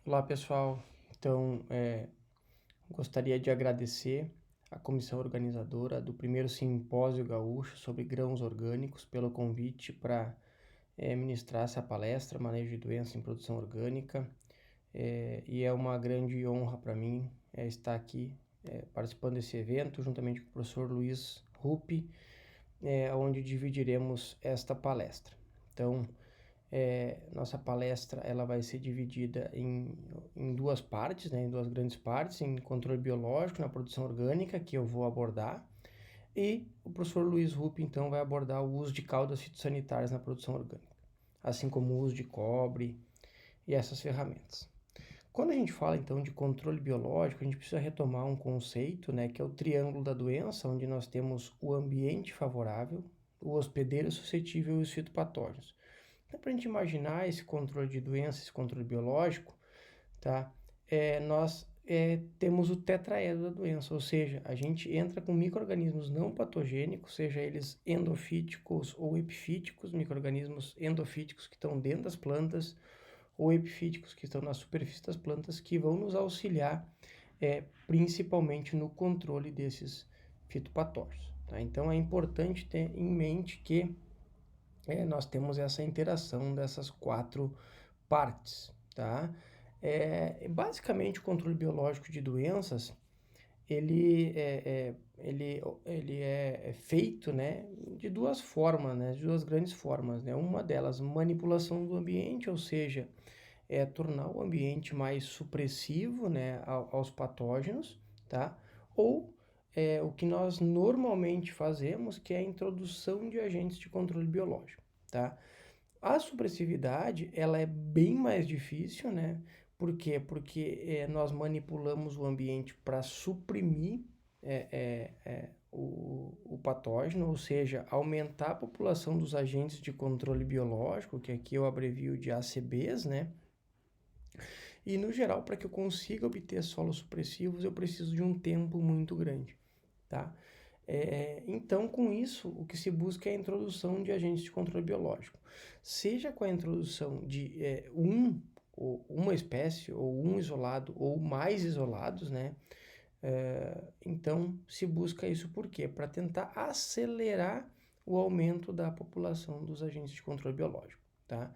Olá pessoal, gostaria de agradecer à comissão organizadora do primeiro simpósio gaúcho sobre grãos orgânicos pelo convite para ministrar essa palestra, Manejo de Doença em Produção Orgânica, e é uma grande honra para mim estar aqui participando desse evento juntamente com o professor Luiz Rupi, onde dividiremos esta palestra. Então, nossa palestra ela vai ser dividida em duas partes, né, em duas grandes partes, em controle biológico na produção orgânica, que eu vou abordar, e o professor Luiz Rupp, então, vai abordar o uso de caudas fitossanitárias na produção orgânica, assim como o uso de cobre e essas ferramentas. Quando a gente fala, então, de controle biológico, a gente precisa retomar um conceito, né, que é o triângulo da doença, onde nós temos o ambiente favorável, o hospedeiro suscetível e os fitopatógenos. Então, para a gente imaginar esse controle de doença, esse controle biológico, tá? Nós temos o tetraedro da doença, ou seja, a gente entra com micro-organismos não patogênicos, seja eles endofíticos ou epifíticos, micro-organismos endofíticos que estão dentro das plantas, ou epifíticos que estão na superfície das plantas, que vão nos auxiliar principalmente no controle desses fitopatógenos. Tá? Então é importante ter em mente que nós temos essa interação dessas quatro partes, tá? Basicamente, o controle biológico de doenças, ele é feito, né, de duas formas, né, de duas grandes formas, né? Uma delas, manipulação do ambiente, ou seja, tornar o ambiente mais supressivo, né, aos patógenos, tá? Ou o que nós normalmente fazemos, que é a introdução de agentes de controle biológico, tá? A supressividade, ela é bem mais difícil, né? Por quê? Porque nós manipulamos o ambiente para suprimir o patógeno, ou seja, aumentar a população dos agentes de controle biológico, que aqui eu abrevio de ACBs, né? E no geral, para que eu consiga obter solos supressivos, eu preciso de um tempo muito grande, tá? Então, com isso, o que se busca é a introdução de agentes de controle biológico, seja com a introdução de ou uma espécie, ou um isolado, ou mais isolados, né? Então, se busca isso por quê? Para tentar acelerar o aumento da população dos agentes de controle biológico, tá?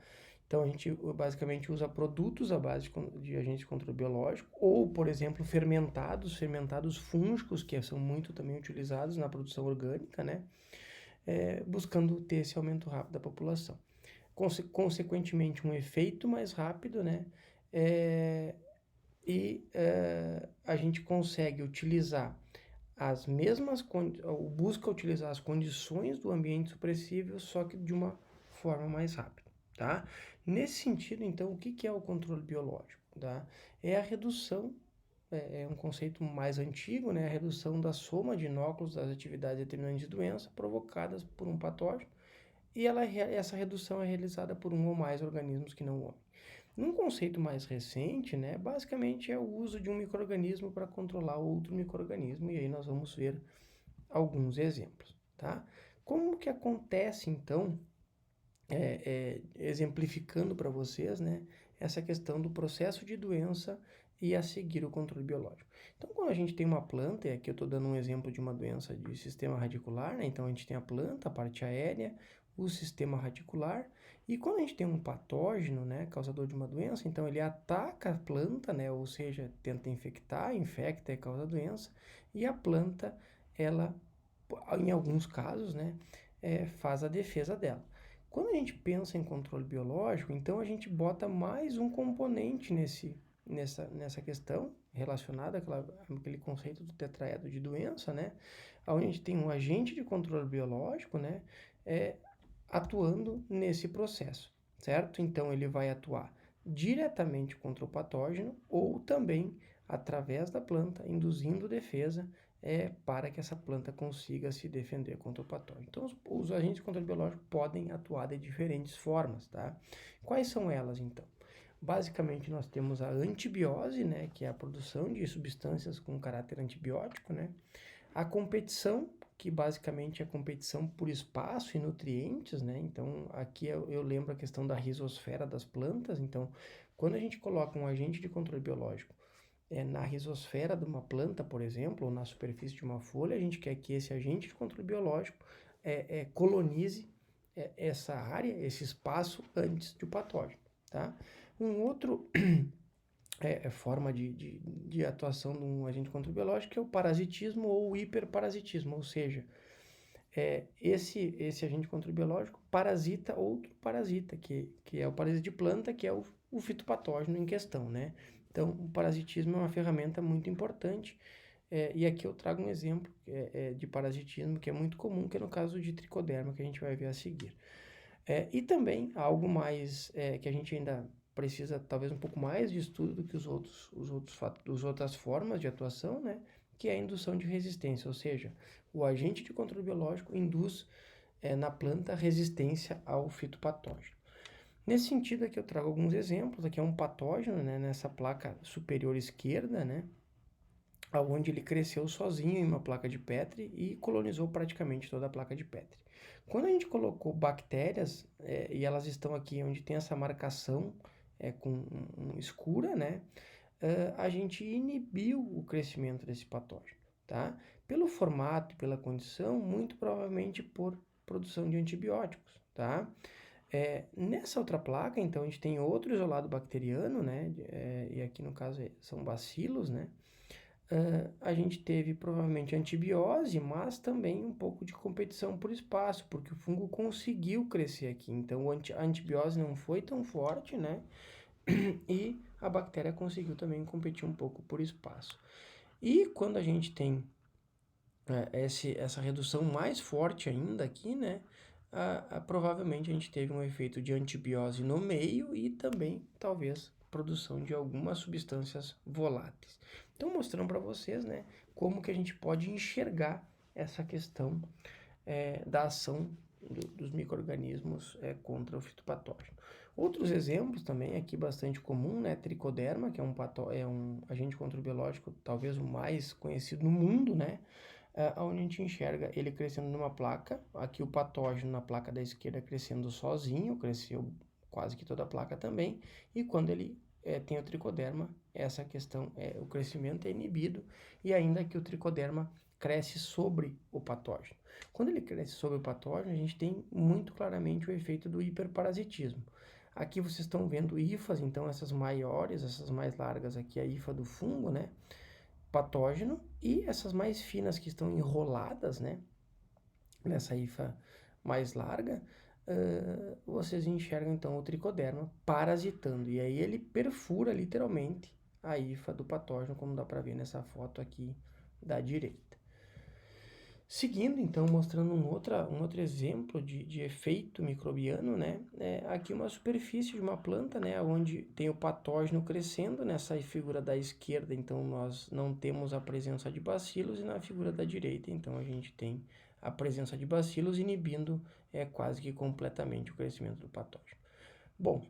Então, a gente basicamente usa produtos à base de agentes de controle biológico, ou, por exemplo, fermentados fúngicos, que são muito também utilizados na produção orgânica, né? Buscando ter esse aumento rápido da população. Consequentemente, um efeito mais rápido, né? A gente consegue utilizar as mesmas, ou busca utilizar as condições do ambiente supressível, só que de uma forma mais rápida, tá? Nesse sentido, então, o que é o controle biológico, tá? É a redução, é um conceito mais antigo, né? A redução da soma de inóculos das atividades determinantes de doença provocadas por um patógeno, e essa redução é realizada por um ou mais organismos que não o homem. Num conceito mais recente, né, basicamente é o uso de um micro-organismo para controlar outro micro-organismo, e aí nós vamos ver alguns exemplos, tá? Como que acontece, então, exemplificando para vocês, né, essa questão do processo de doença e a seguir o controle biológico. Então, quando a gente tem uma planta, e aqui eu estou dando um exemplo de uma doença de sistema radicular, né, então a gente tem a planta, a parte aérea, o sistema radicular, e quando a gente tem um patógeno, né, causador de uma doença, então ele ataca a planta, né, ou seja, tenta infectar, infecta e causa a doença, e a planta, ela, em alguns casos, né, faz a defesa dela. Quando a gente pensa em controle biológico, então a gente bota mais um componente nessa questão relacionada àquele conceito do tetraedro de doença, né? Onde a gente tem um agente de controle biológico, né? Atuando nesse processo, certo? Então ele vai atuar diretamente contra o patógeno ou também através da planta, induzindo defesa para que essa planta consiga se defender contra o patógeno. Então, os agentes de controle biológico podem atuar de diferentes formas, tá? Quais são elas, então? Basicamente, nós temos a antibiose, né, que é a produção de substâncias com caráter antibiótico, né? A competição, que basicamente é a competição por espaço e nutrientes, né? Então, aqui eu lembro a questão da rizosfera das plantas. Então, Quando a gente coloca um agente de controle biológico na rizosfera de uma planta, por exemplo, ou na superfície de uma folha, a gente quer que esse agente de controle biológico colonize essa área, esse espaço antes do patógeno, tá? Um outro forma de atuação de um agente de controle biológico é o parasitismo ou o hiperparasitismo, ou seja, esse agente de controle biológico parasita outro parasita, que é o parasita de planta, que é o fitopatógeno em questão, né? Então, o parasitismo é uma ferramenta muito importante, e aqui eu trago um exemplo de parasitismo que é muito comum, que é no caso de tricoderma, que a gente vai ver a seguir. E também algo mais que a gente ainda precisa talvez um pouco mais de estudo do que as outras formas de atuação, né? Que é a indução de resistência, ou seja, o agente de controle biológico induz na planta resistência ao fitopatógeno. Nesse sentido aqui eu trago alguns exemplos, aqui é um patógeno, né, nessa placa superior esquerda, né, onde ele cresceu sozinho em uma placa de Petri e colonizou praticamente toda a placa de Petri. Quando a gente colocou bactérias, e elas estão aqui onde tem essa marcação com escura, né, a gente inibiu o crescimento desse patógeno, tá? Pelo formato, pela condição, muito provavelmente por produção de antibióticos, tá? Nessa outra placa, então, a gente tem outro isolado bacteriano, né? E aqui no caso são bacilos, né? A gente teve provavelmente antibiose, mas também um pouco de competição por espaço, porque o fungo conseguiu crescer aqui. Então, a antibiose não foi tão forte, né? E a bactéria conseguiu também competir um pouco por espaço. E quando a gente tem essa redução mais forte ainda aqui, né? Provavelmente a gente teve um efeito de antibiose no meio e também, talvez, produção de algumas substâncias voláteis. Então, mostrando para vocês, né, como que a gente pode enxergar essa questão da ação dos micro-organismos contra o fitopatógeno. Outros exemplos também aqui bastante comum, né, tricoderma, que é um agente controbiológico talvez o mais conhecido no mundo, né, onde a gente enxerga ele crescendo numa placa, aqui o patógeno na placa da esquerda crescendo sozinho, cresceu quase que toda a placa também, e quando ele tem o tricoderma, essa questão, o crescimento é inibido, e ainda que o tricoderma cresce sobre o patógeno. Quando ele cresce sobre o patógeno, a gente tem muito claramente o efeito do hiperparasitismo. Aqui vocês estão vendo hifas, então essas maiores, essas mais largas aqui, a hifa do fungo, né? Patógeno, e essas mais finas que estão enroladas, né? Nessa hifa mais larga, vocês enxergam então o tricoderma parasitando, e aí ele perfura literalmente a hifa do patógeno, como dá para ver nessa foto aqui da direita. Seguindo, então, mostrando um outro exemplo de efeito microbiano, né? Aqui uma superfície de uma planta, né? Onde tem o patógeno crescendo, nessa figura da esquerda, então, nós não temos a presença de bacilos, e na figura da direita, então, a gente tem a presença de bacilos inibindo quase que completamente o crescimento do patógeno. Bom,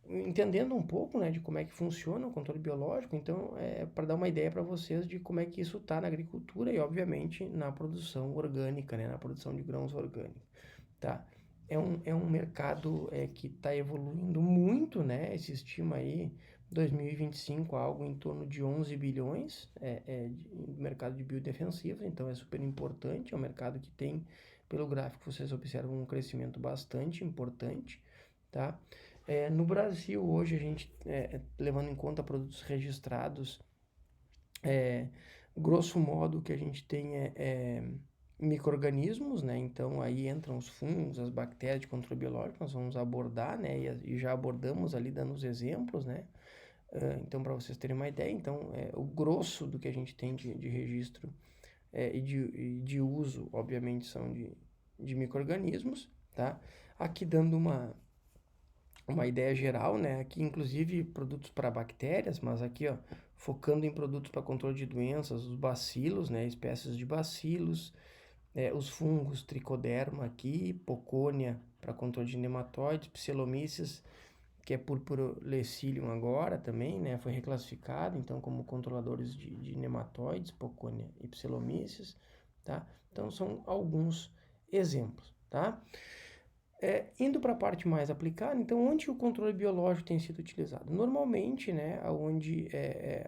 entendendo um pouco, né, de como é que funciona o controle biológico, então, para dar uma ideia para vocês de como é que isso está na agricultura e, obviamente, na produção orgânica, né, na produção de grãos orgânicos, tá? É um mercado que está evoluindo muito, né, se estima aí 2025 algo em torno de 11 bilhões de mercado de biodefensivos, então é super importante, é um mercado que tem, pelo gráfico vocês observam, um crescimento bastante importante, tá? No Brasil, hoje, a gente, levando em conta produtos registrados, grosso modo, o que a gente tem micro-organismos, né? Então, aí entram os fungos, as bactérias de controle biológico, nós vamos abordar, né? E já abordamos ali dando os exemplos, né? Então, para vocês terem uma ideia, então, o grosso do que a gente tem de registro e de uso, obviamente, são de micro-organismos, tá? Aqui dando uma ideia geral, né? Aqui, inclusive, produtos para bactérias, mas aqui, ó, focando em produtos para controle de doenças, os bacilos, né? Espécies de bacilos, os fungos, tricoderma aqui, pocônia para controle de nematóides, psilomices, que é purpurecilium agora também, né? Foi reclassificado, então, como controladores de nematóides, pocônia e psilomices, tá? Então, são alguns exemplos, tá? Indo para a parte mais aplicada, então onde o controle biológico tem sido utilizado? Normalmente, né, onde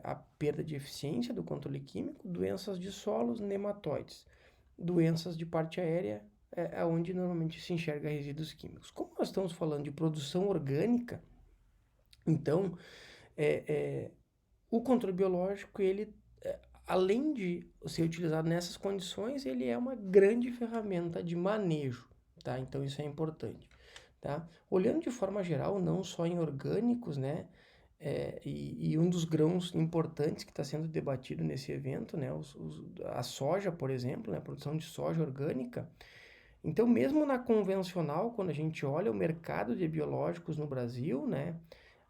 a perda de eficiência do controle químico, doenças de solos, nematóides, doenças de parte aérea, onde normalmente se enxerga resíduos químicos. Como nós estamos falando de produção orgânica, então o controle biológico, ele, além de ser utilizado nessas condições, ele é uma grande ferramenta de manejo, tá? Então isso é importante, tá? Olhando de forma geral, não só em orgânicos, né? E um dos grãos importantes que está sendo debatido nesse evento, né? A soja, por exemplo, né? A produção de soja orgânica. Então, mesmo na convencional, quando a gente olha o mercado de biológicos no Brasil, né?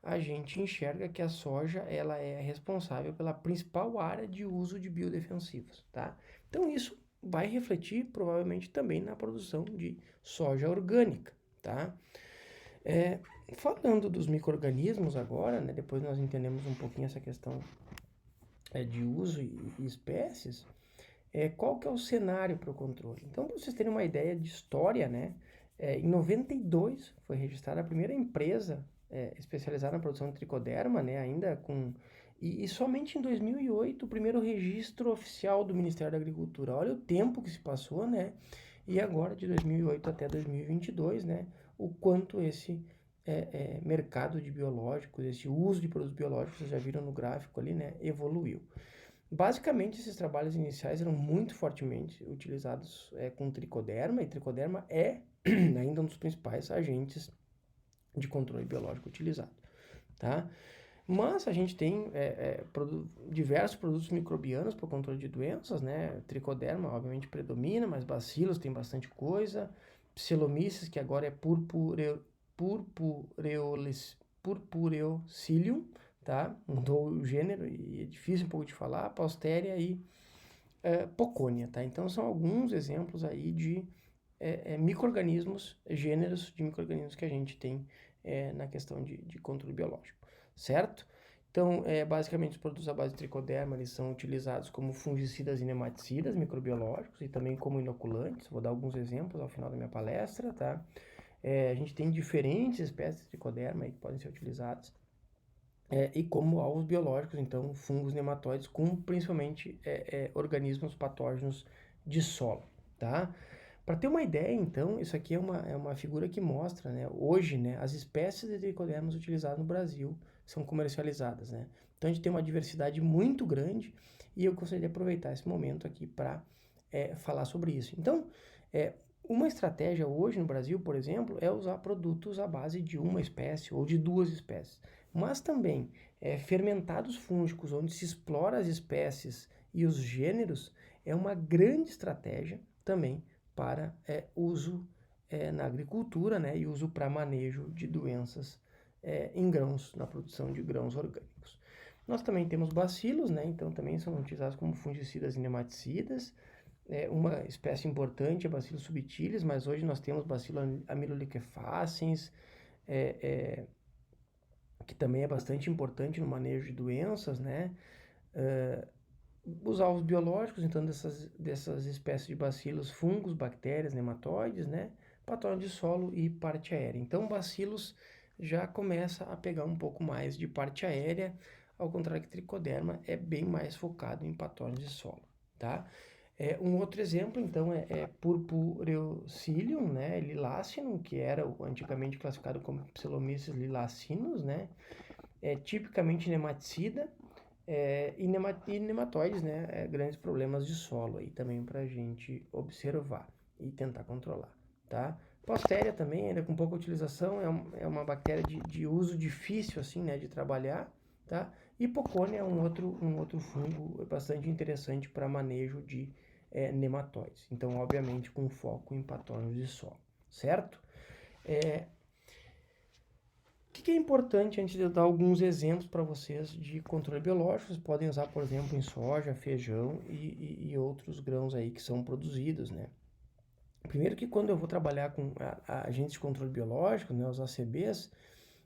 A gente enxerga que a soja ela é responsável pela principal área de uso de biodefensivos, tá? Então isso vai refletir provavelmente também na produção de soja orgânica, tá? Falando dos micro-organismos agora, né, depois nós entendemos um pouquinho essa questão de uso e espécies, qual que é o cenário para o controle? Então, para vocês terem uma ideia de história, né, em 92 foi registrada a primeira empresa especializada na produção de tricoderma, né, ainda com... E somente em 2008 o primeiro registro oficial do Ministério da Agricultura. Olha o tempo que se passou, né? E agora, de 2008 até 2022, né, o quanto esse mercado de biológicos, esse uso de produtos biológicos, vocês já viram no gráfico ali, né, evoluiu. Basicamente, esses trabalhos iniciais eram muito fortemente utilizados com tricoderma, e tricoderma é ainda um dos principais agentes de controle biológico utilizado, tá? Mas a gente tem diversos produtos microbianos para o controle de doenças, né? Tricoderma, obviamente, predomina, mas bacilos tem bastante coisa. Psilomices, que agora é Purpureocilium, tá? Mudou o gênero e é difícil um pouco de falar. Paustéria e Pocônia, tá? Então são alguns exemplos aí de micro-organismos, gêneros de micro-organismos que a gente tem na questão de controle biológico, certo? Então, basicamente, os produtos à base de tricoderma, eles são utilizados como fungicidas e nematicidas microbiológicos e também como inoculantes. Vou dar alguns exemplos ao final da minha palestra, tá? A gente tem diferentes espécies de tricoderma aí que podem ser utilizadas. E como alvos biológicos, então, fungos nematóides com principalmente organismos patógenos de solo, tá? Para ter uma ideia, então, isso aqui é uma figura que mostra, né, hoje, né, as espécies de tricodermas utilizadas no Brasil são comercializadas, né? Então a gente tem uma diversidade muito grande e eu gostaria de aproveitar esse momento aqui para falar sobre isso. Então, uma estratégia hoje no Brasil, por exemplo, é usar produtos à base de uma espécie ou de duas espécies, mas também fermentados fúngicos, onde se explora as espécies e os gêneros, é uma grande estratégia também para uso na agricultura, né, e uso para manejo de doenças em grãos, na produção de grãos orgânicos. Nós também temos bacilos, né, então também são utilizados como fungicidas e nematicidas. Uma espécie importante é Bacillus subtilis, mas hoje nós temos Bacillus amyloliquefacens, que também é bastante importante no manejo de doenças, né? Os alvos biológicos, então, dessas espécies de bacilos, fungos, bactérias, nematóides, né? Patógenos de solo e parte aérea. Então, bacilos já começa a pegar um pouco mais de parte aérea, ao contrário que tricoderma é bem mais focado em patógenos de solo, tá? Um outro exemplo, então, é Purpureocilium, né, lilacinum, que era antigamente classificado como Psilomices lilacinus, né, tipicamente nematicida, e nematóides, né, grandes problemas de solo aí também para a gente observar e tentar controlar, tá? Paustéria também, ainda com pouca utilização, é uma bactéria de uso difícil, assim, né, de trabalhar, tá? E Pocônia é um outro fungo bastante interessante para manejo de nematóides. Então, obviamente, com foco em patógenos de solo, certo? O que é importante antes de eu dar alguns exemplos para vocês de controle biológico? Vocês podem usar, por exemplo, em soja, feijão e outros grãos aí que são produzidos, né? Primeiro que quando eu vou trabalhar com agentes de controle biológico, né, os ACBs,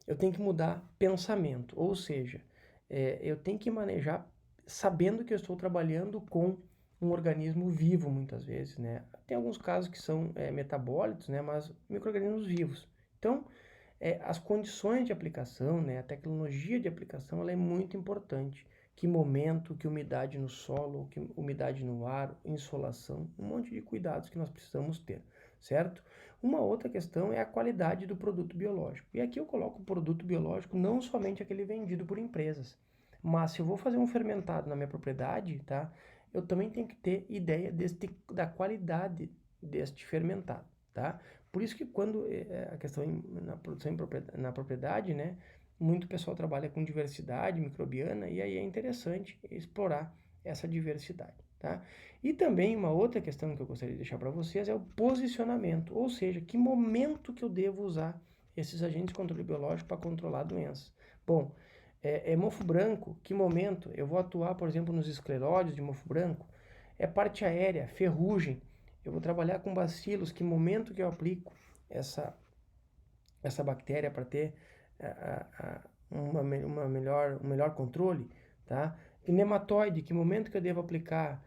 eu tenho que mudar pensamento, ou seja, eu tenho que manejar sabendo que eu estou trabalhando com um organismo vivo muitas vezes, né? Tem alguns casos que são metabólitos, né? Mas micro-organismos vivos. Então, as condições de aplicação, né? A tecnologia de aplicação, ela é muito importante. Que momento, que umidade no solo, que umidade no ar, insolação, um monte de cuidados que nós precisamos ter, certo? Uma outra questão é a qualidade do produto biológico. E aqui eu coloco o produto biológico não somente aquele vendido por empresas, mas se eu vou fazer um fermentado na minha propriedade, tá? Eu também tenho que ter ideia da qualidade deste fermentado, tá? Por isso que quando a questão na produção na propriedade, né? Muito pessoal trabalha com diversidade microbiana e aí é interessante explorar essa diversidade, tá? E também uma outra questão que eu gostaria de deixar para vocês é o posicionamento, ou seja, que momento que eu devo usar esses agentes de controle biológico para controlar doenças. Bom, mofo branco, que momento eu vou atuar, por exemplo, nos escleróides de mofo branco? É parte aérea, ferrugem, eu vou trabalhar com bacilos, que momento que eu aplico essa bactéria para ter um melhor controle, tá? E nematóide, que momento que eu devo aplicar?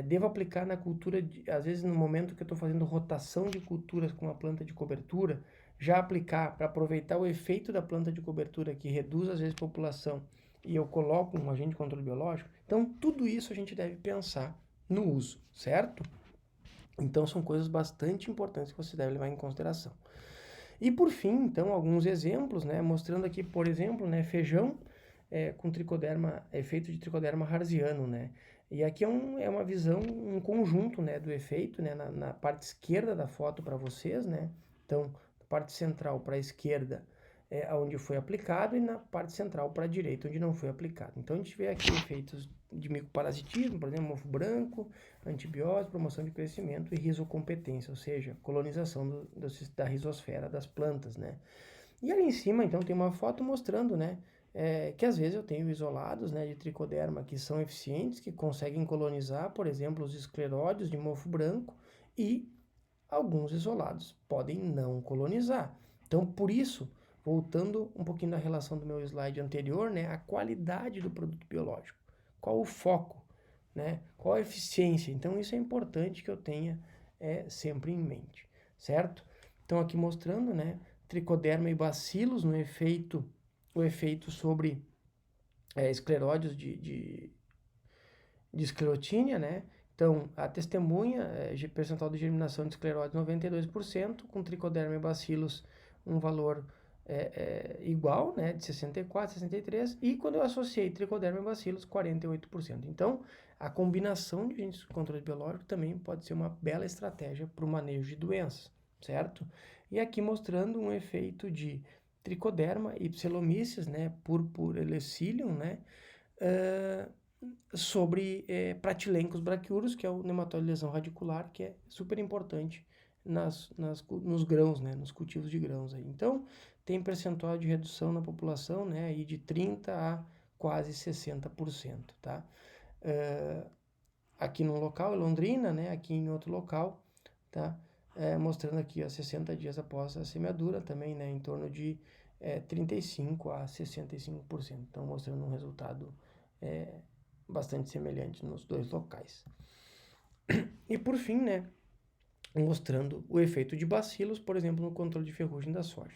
Devo aplicar na cultura, às vezes no momento que eu estou fazendo rotação de culturas com a planta de cobertura, já aplicar para aproveitar o efeito da planta de cobertura que reduz às vezes a população e eu coloco um agente de controle biológico. Então tudo isso a gente deve pensar no uso, certo? Então são coisas bastante importantes que você deve levar em consideração. E por fim, então, alguns exemplos, né, mostrando aqui, por exemplo, né, feijão com tricoderma, efeito de tricoderma harziano, né? E aqui é uma visão, um conjunto, né, do efeito, né, na parte esquerda da foto para vocês, né? Então, parte central para a esquerda onde foi aplicado e na parte central para a direita onde não foi aplicado. Então, a gente vê aqui efeitos de micoparasitismo, por exemplo, mofo branco, antibiose, promoção de crescimento e rizocompetência, ou seja, colonização da rizosfera das plantas, né? E ali em cima, então, tem uma foto mostrando, né, que às vezes eu tenho isolados, né, de tricoderma que são eficientes, que conseguem colonizar, por exemplo, os escleróides de mofo branco e alguns isolados podem não colonizar. Então, por isso, voltando um pouquinho da relação do meu slide anterior, né, a qualidade do produto biológico. Qual o foco, né? Qual a eficiência? Então, isso é importante que eu tenha sempre em mente, certo? Então, aqui mostrando, né, tricoderma e bacilos no efeito, o efeito sobre escleróides de esclerotínia, né? Então, a testemunha, percentual de germinação de escleróides 92%, com tricoderma e bacilos um valor igual, né, de 64, 63, e quando eu associei tricoderma e bacilos, 48%. Então, a combinação de agentes de controle biológico também pode ser uma bela estratégia para o manejo de doenças, certo? E aqui mostrando um efeito de tricoderma e psilomices, né, Purpura helicilium, né, sobre Pratylencos braquiurus, que é o nematóide de lesão radicular, que é super importante nos grãos, né, nos cultivos de grãos. Aí. Então, tem percentual de redução na população, né, aí de 30% a quase 60%, tá? Aqui num local, em Londrina, né, aqui em outro local, tá? Mostrando aqui, ó, 60 dias após a semeadura, também, né, em torno de 35% a 65%. Então, mostrando um resultado bastante semelhante nos dois locais. E por fim, né, mostrando o efeito de bacilos, por exemplo, no controle de ferrugem da soja.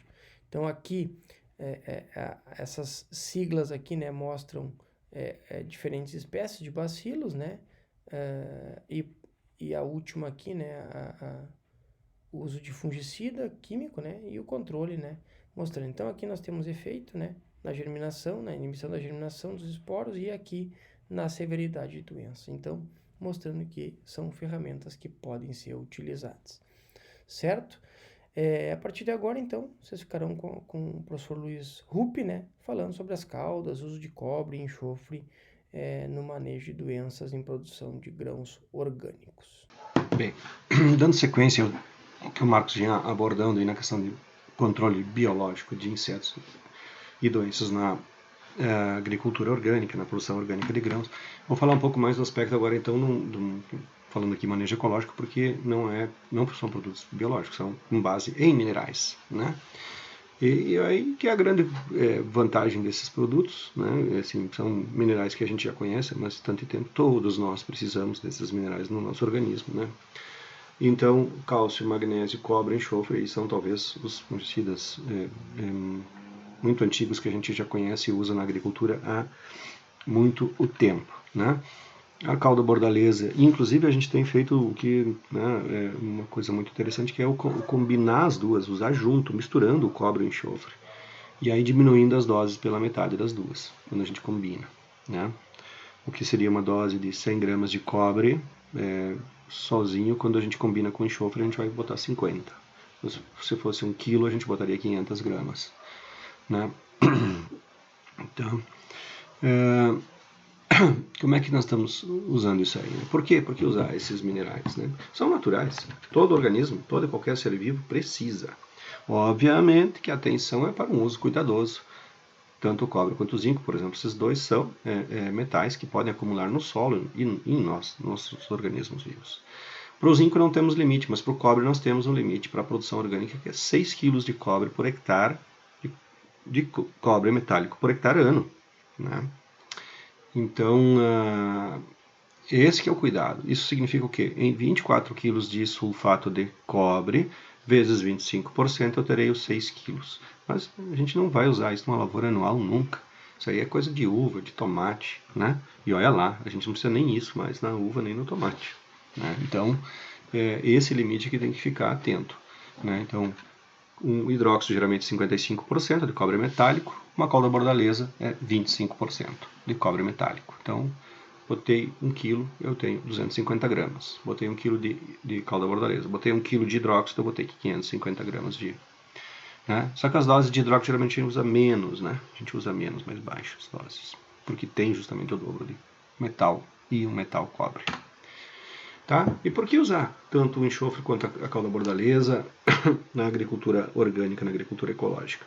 Então aqui, essas siglas aqui, né, mostram diferentes espécies de bacilos, né, e a última aqui, né, o uso de fungicida químico, né, e o controle, né, mostrando. Então aqui nós temos efeito, né, na germinação, na inibição da germinação dos esporos e aqui na severidade de doença. Então, mostrando que são ferramentas que podem ser utilizadas, certo? A partir de agora, então, vocês ficarão com o professor Luiz Rupp, né, falando sobre as caudas, uso de cobre e enxofre no manejo de doenças em produção de grãos orgânicos. Bem, dando sequência ao que o Marcos vinha abordando aí na questão de controle biológico de insetos e doenças na agricultura orgânica, na produção orgânica de grãos. Vou falar um pouco mais do aspecto agora, então, falando aqui manejo ecológico, porque não são produtos biológicos, são com base em minerais, né? E aí que é a grande vantagem desses produtos, né? Assim, são minerais que a gente já conhece há bastante tempo, todos nós precisamos desses minerais no nosso organismo, né? Então, cálcio, magnésio, cobre, enxofre são talvez os fungicidas muito antigos que a gente já conhece e usa na agricultura há muito o tempo, né? A cauda bordaleza, inclusive a gente tem feito o que, né, é uma coisa muito interessante, que é o combinar as duas, usar junto, misturando o cobre e o enxofre. E aí diminuindo as doses pela metade das duas, quando a gente combina, né? O que seria uma dose de 100 gramas de cobre sozinho, quando a gente combina com enxofre, a gente vai botar 50. Se fosse 1 quilo, a gente botaria 500 gramas, né? Então, como é que nós estamos usando isso aí? Né? Por quê? Por que usar esses minerais? Né? São naturais. Todo organismo, todo e qualquer ser vivo precisa. Obviamente que a atenção é para um uso cuidadoso. Tanto o cobre quanto o zinco, por exemplo, esses dois são metais que podem acumular no solo e em nossos organismos vivos. Para o zinco não temos limite, mas para o cobre nós temos um limite para a produção orgânica, que é 6 kg de cobre por hectare, de cobre metálico por hectare ano. Né? Então, esse que é o cuidado. Isso significa o quê? Em 24 kg de sulfato de cobre, vezes 25%, eu terei os 6 kg. Mas a gente não vai usar isso numa lavoura anual nunca. Isso aí é coisa de uva, de tomate, né? E olha lá, a gente não precisa nem isso mais na uva nem no tomate. Né? Então, esse limite que tem que ficar atento. Né? Então, um hidróxido geralmente 55% de cobre metálico, uma cauda bordaleza é 25% de cobre metálico. Então, botei 1 kg, eu tenho 250 gramas. Botei 1 kg de cauda bordaleza. Botei 1 kg de hidróxido, eu botei 550 gramas de... Né? Só que as doses de hidróxido geralmente a gente usa menos, né? A gente usa menos, mais baixas doses. Porque tem justamente o dobro de metal e um metal cobre. Tá? E por que usar tanto o enxofre quanto a cauda bordaleza na agricultura orgânica, na agricultura ecológica?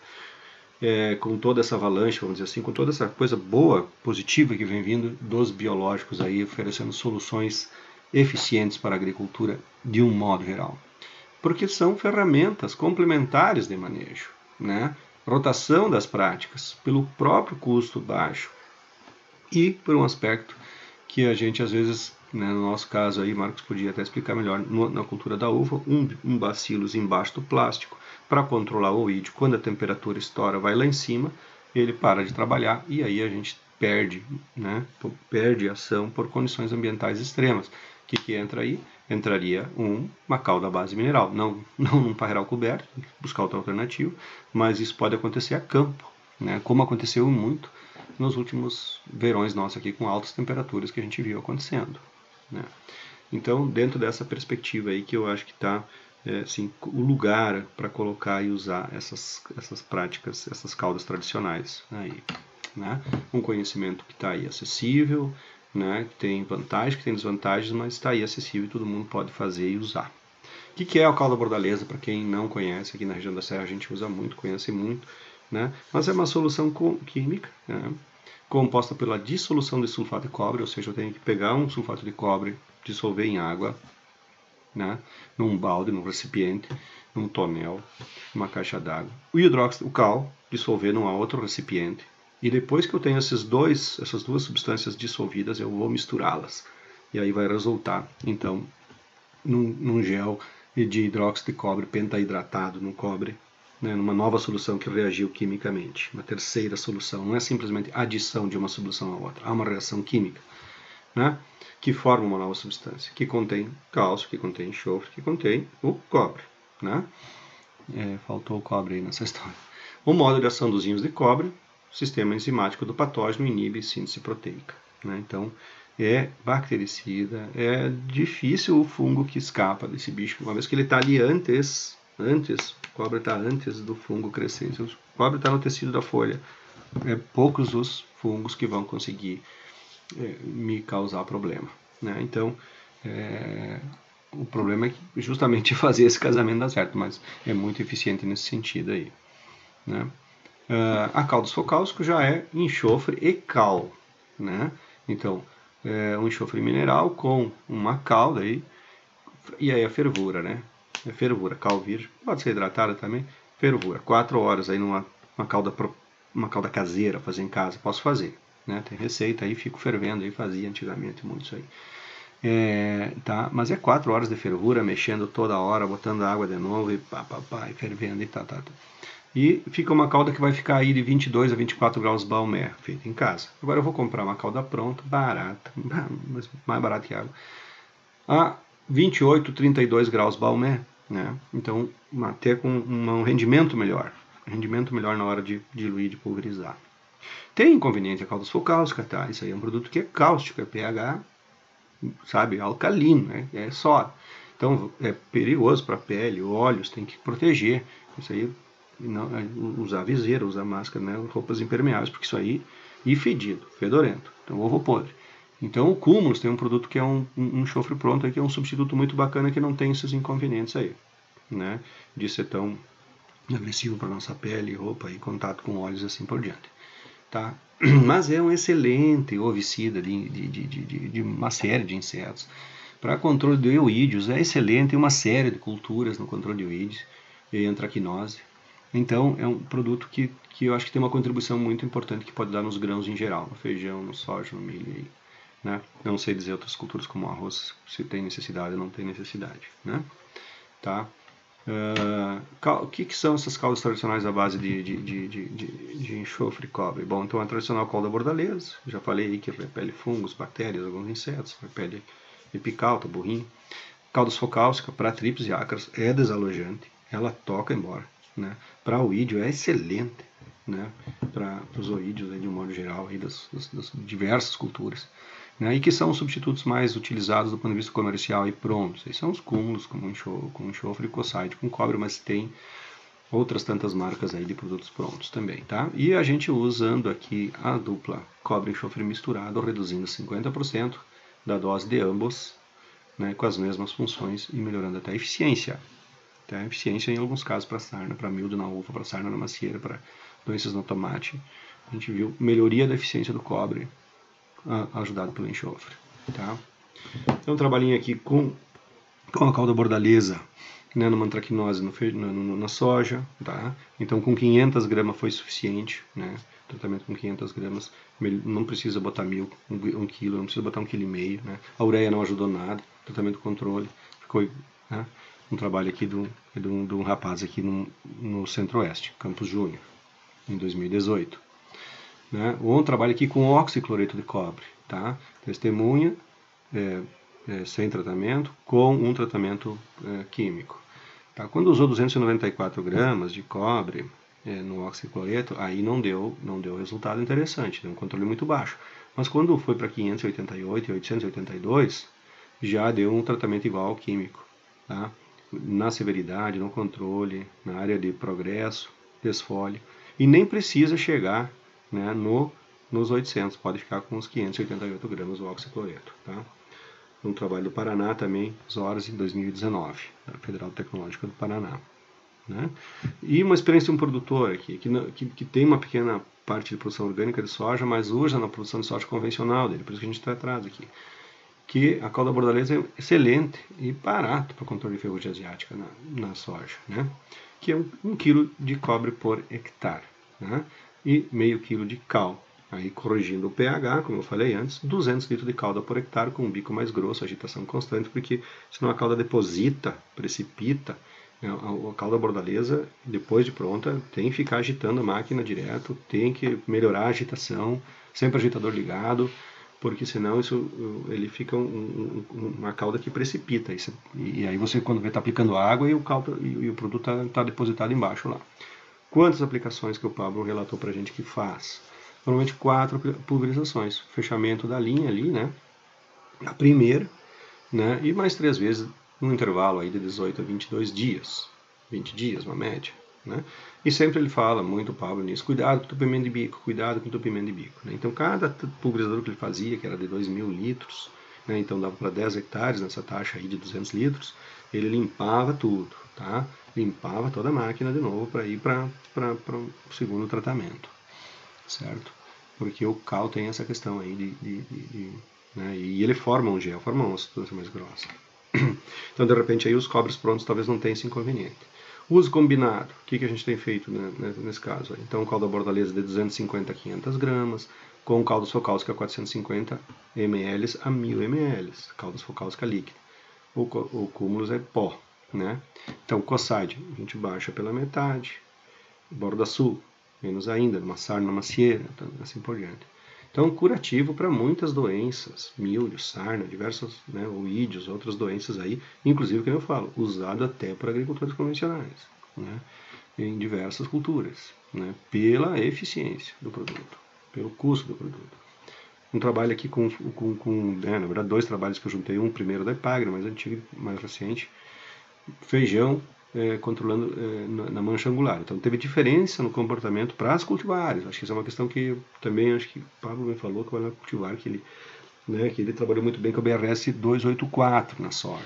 Com toda essa avalanche, vamos dizer assim, com toda essa coisa boa, positiva que vem vindo dos biológicos aí, oferecendo soluções eficientes para a agricultura de um modo geral. Porque são ferramentas complementares de manejo, né? Rotação das práticas, pelo próprio custo baixo e por um aspecto que a gente às vezes, né, no nosso caso aí, Marcos podia até explicar melhor, na cultura da uva, um bacilos embaixo do plástico, para controlar o oídio, quando a temperatura estoura, vai lá em cima, ele para de trabalhar e aí a gente perde, né, perde ação por condições ambientais extremas. O que entra aí? Entraria uma cauda base mineral, não um parreiral coberto, buscar outra alternativa, mas isso pode acontecer a campo, né, como aconteceu muito nos últimos verões nossos aqui, com altas temperaturas que a gente viu acontecendo. Né? Então, dentro dessa perspectiva aí que eu acho que está assim, o lugar para colocar e usar essas práticas, essas caudas tradicionais aí. Né? Um conhecimento que está aí acessível, né? Que tem vantagens, que tem desvantagens, mas está aí acessível e todo mundo pode fazer e usar. O que é a cauda bordaleza? Para quem não conhece, aqui na região da Serra a gente usa muito, conhece muito, né? Mas é uma solução química, né? Composta pela dissolução de sulfato de cobre, ou seja, eu tenho que pegar um sulfato de cobre, dissolver em água, né? Num balde, num recipiente, num tonel, numa caixa d'água. O hidróxido, o cal, dissolver num outro recipiente. E depois que eu tenho essas duas substâncias dissolvidas, eu vou misturá-las. E aí vai resultar, então, num gel de hidróxido de cobre pentaidratado no cobre, né, numa nova solução que reagiu quimicamente. Uma terceira solução, não é simplesmente adição de uma solução à outra, há uma reação química, né, que forma uma nova substância, que contém cálcio, que contém enxofre, que contém o cobre. Né? Faltou o cobre aí nessa história. O modo de ação dos íons de cobre, o sistema enzimático do patógeno inibe síntese proteica. Né? Então, é bactericida, é difícil o fungo que escapa desse bicho, uma vez que ele está ali antes, o cobre está antes do fungo crescer. Se o cobre está no tecido da folha, poucos os fungos que vão conseguir me causar problema. Né? Então, o problema é justamente fazer esse casamento dar certo, mas é muito eficiente nesse sentido aí. Né? A cal dos focálcicos já é enxofre e cal. Né? Então, um enxofre mineral com uma cal, e aí a fervura, né? A fervura, cal virgem, pode ser hidratada também, fervura. 4 horas aí uma calda caseira, fazer em casa, posso fazer. Né? Tem receita aí, fico fervendo, aí fazia antigamente muito isso aí. Tá? Mas é 4 horas de fervura, mexendo toda hora, botando água de novo e e fervendo e tá. E fica uma calda que vai ficar aí de 22 a 24 graus Balmer, feita em casa. Agora eu vou comprar uma calda pronta, barata, mas mais barata que água, a 28, 32 graus Balmer, né? Então, até com um rendimento melhor na hora de diluir, de pulverizar. Tem inconveniente a calda focáustica, tá? Isso aí é um produto que é cáustico, é pH, sabe, alcalino, né? É sódio. Então é perigoso para a pele, olhos, tem que proteger. Isso aí, não, usar viseira, usar máscara, né? Roupas impermeáveis, porque isso aí, e fedido, fedorento. Então ovo podre. Então o Cúmulus tem um produto que é um enxofre pronto, que é um substituto muito bacana que não tem esses inconvenientes aí, né? De ser tão agressivo para nossa pele, roupa e contato com óleos assim por diante. Tá? Mas é um excelente ovicida de uma série de insetos. Para controle de euídeos é excelente, uma série de culturas no controle de euídeos e antracnose. Então é um produto que eu acho que tem uma contribuição muito importante que pode dar nos grãos em geral, no feijão, no soja, no milho. Né? Não sei dizer outras culturas como arroz, se tem necessidade ou não tem necessidade. Né? Tá? O que são essas caldas tradicionais à base de enxofre e cobre? Bom, então a tradicional calda bordaleza, já falei aí que repele fungos, bactérias, alguns insetos, repele epicalta, burrinho. Caldas focáustica para tripes e ácaros é desalojante, ela toca embora. Né? Para oídio é excelente, né? Para os oídios de um modo geral aí das diversas culturas. Né? E que são os substitutos mais utilizados do ponto de vista comercial e prontos. Esses são os cúmulos, como enxofre e cossite com cobre, mas tem outras tantas marcas aí de produtos prontos também, tá? E a gente usando aqui a dupla cobre e enxofre misturado, reduzindo 50% da dose de ambos, né, com as mesmas funções e melhorando até a eficiência. Até a eficiência em alguns casos para sarna, para milho na uva, para sarna na macieira, para doenças no tomate. A gente viu melhoria da eficiência do cobre ajudado pelo enxofre. Tá? Então, um trabalhinho aqui com a calda bordaleza, né, numa antracnose na soja. Tá? Então, com 500 gramas foi suficiente. Né? Tratamento com 500 gramas, não precisa botar 1 quilo, não precisa botar 1,5 kg. Né? A ureia não ajudou nada, tratamento controle, ficou, né, um trabalho aqui de um rapaz aqui no Centro-Oeste, Campos Júnior, em 2018. Né? Um trabalho aqui com oxicloreto de cobre, tá? Testemunha sem tratamento, com um tratamento químico. Tá? Quando usou 294 gramas de cobre no oxicloreto, aí não deu resultado interessante, deu um controle muito baixo. Mas quando foi para 588 e 882, já deu um tratamento igual ao químico. Tá? Na severidade, no controle, na área de progresso, desfolho. E nem precisa chegar, né, nos 800, pode ficar com uns 588 gramas do oxicloreto. Tá? Um trabalho do Paraná também, as horas em 2019, da Federal Tecnológica do Paraná. Né? E uma experiência de um produtor aqui, que tem uma pequena parte de produção orgânica de soja, mas usa na produção de soja convencional dele, por isso que a gente está atrás aqui. Que a calda bordaleza é excelente e barato para controle de ferrugem asiática na soja, né? Que é 1 kg de cobre por hectare, né? E meio quilo de cal. Aí corrigindo o pH, como eu falei antes, 200 litros de calda por hectare com um bico mais grosso, agitação constante, porque senão a calda deposita, precipita. A calda bordaleza, depois de pronta, tem que ficar agitando a máquina direto, tem que melhorar a agitação, sempre agitador ligado, porque senão ele fica uma calda que precipita. E aí você, quando vê, está aplicando água e o produto está depositado embaixo lá. Quantas aplicações que o Pablo relatou para a gente que faz? Normalmente 4 pulverizações. Fechamento da linha ali, né? A primeira, né? E mais 3 vezes num intervalo aí de 18 a 22 dias. 20 dias, uma média. Né? E sempre ele fala muito, o Pablo, nisso, cuidado com o entupimento de bico, cuidado com o entupimento de bico. Né? Então, cada pulverizador que ele fazia, que era de 2.000 litros, né? Então dava para 10 hectares nessa taxa aí de 200 litros, ele limpava tudo, tá? Limpava toda a máquina de novo para ir para o segundo tratamento, certo? Porque o cal tem essa questão aí né? E ele forma um gel, forma uma substância mais grossa. Então, de repente, aí os cobres prontos talvez não tenham esse inconveniente. Uso combinado, o que a gente tem feito, né, nesse caso? Então, calda bordaleza de 250 a 500 gramas, com calda focáusica 450 ml a 1000 ml, calda focáusica líquida. O cúmulos é pó, né? Então, COSAD, a gente baixa pela metade, borda sul, menos ainda, numa sarna macieira, assim por diante. Então, curativo para muitas doenças, milho, sarna, diversos, né, oídios, outras doenças aí, inclusive, como eu falo, usado até por agricultores convencionais, né, em diversas culturas, né, pela eficiência do produto, pelo custo do produto. Um trabalho aqui na verdade, 2 trabalhos que eu juntei, um primeiro da Epagre, mais antigo, mais recente, feijão controlando na mancha angular. Então teve diferença no comportamento para as cultivares. Acho que isso é uma questão que também acho que o Pablo me falou que vai na cultivar, que ele trabalhou muito bem com o BRS 284 na soja.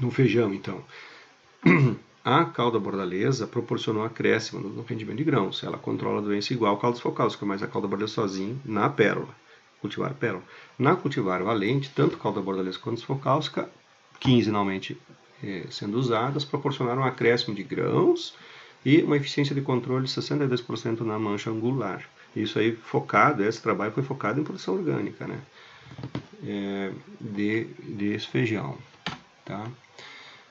No feijão, então. A calda bordaleza proporcionou acréscimo no rendimento de grãos. Ela controla a doença igual a calda focáusica, mas a calda bordaleza sozinha na pérola. Cultivar pérola. Na cultivar valente, tanto calda bordaleza quanto focáusica, quinzenalmente sendo usadas, proporcionaram um acréscimo de grãos e uma eficiência de controle de 62% na mancha angular. Isso aí esse trabalho foi focado em produção orgânica, né? Desse feijão, tá?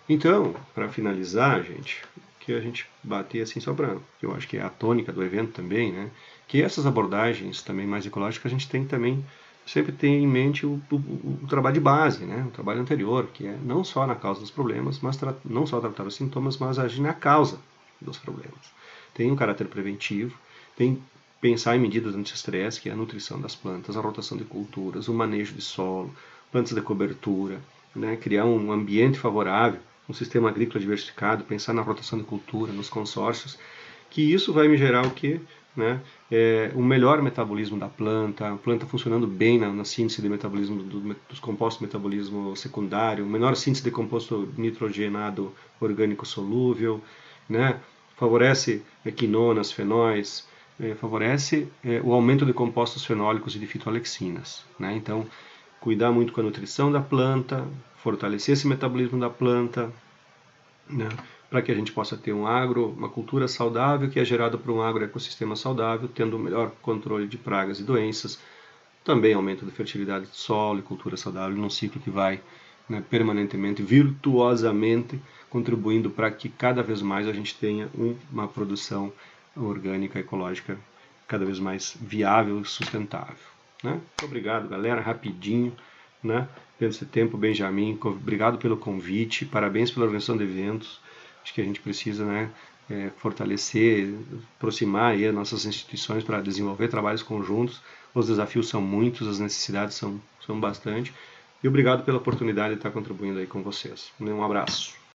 Então, para finalizar, gente, que a gente bater assim só para, que eu acho que é a tônica do evento também, né? Que essas abordagens também mais ecológicas a gente tem também sempre tem em mente o trabalho de base, né? O trabalho anterior, que é não só na causa dos problemas, mas não só tratar os sintomas, mas agir na causa dos problemas. Tem um caráter preventivo, tem pensar em medidas anti-estresse, que é a nutrição das plantas, a rotação de culturas, o manejo de solo, plantas de cobertura, né? Criar um ambiente favorável, um sistema agrícola diversificado, pensar na rotação de cultura, nos consórcios, que isso vai me gerar o quê? Né? Um melhor metabolismo da planta, a planta funcionando bem na síntese de metabolismo dos compostos de metabolismo secundário, menor síntese de composto nitrogenado orgânico solúvel, né? Favorece quinonas, fenóis, favorece o aumento de compostos fenólicos e de fitoalexinas, né? Então, cuidar muito com a nutrição da planta, fortalecer esse metabolismo da planta, né? Para que a gente possa ter uma cultura saudável que é gerada por um agroecossistema saudável, tendo um melhor controle de pragas e doenças, também aumento da fertilidade do solo e cultura saudável num ciclo que vai, né, permanentemente, virtuosamente, contribuindo para que cada vez mais a gente tenha uma produção orgânica, ecológica, cada vez mais viável e sustentável. Né? Muito obrigado, galera, rapidinho, né, pelo seu tempo, Benjamin, obrigado pelo convite, parabéns pela organização de eventos. Acho que a gente precisa, né, fortalecer, aproximar aí as nossas instituições para desenvolver trabalhos conjuntos. Os desafios são muitos, as necessidades são bastante. E obrigado pela oportunidade de estar contribuindo aí com vocês. Um abraço.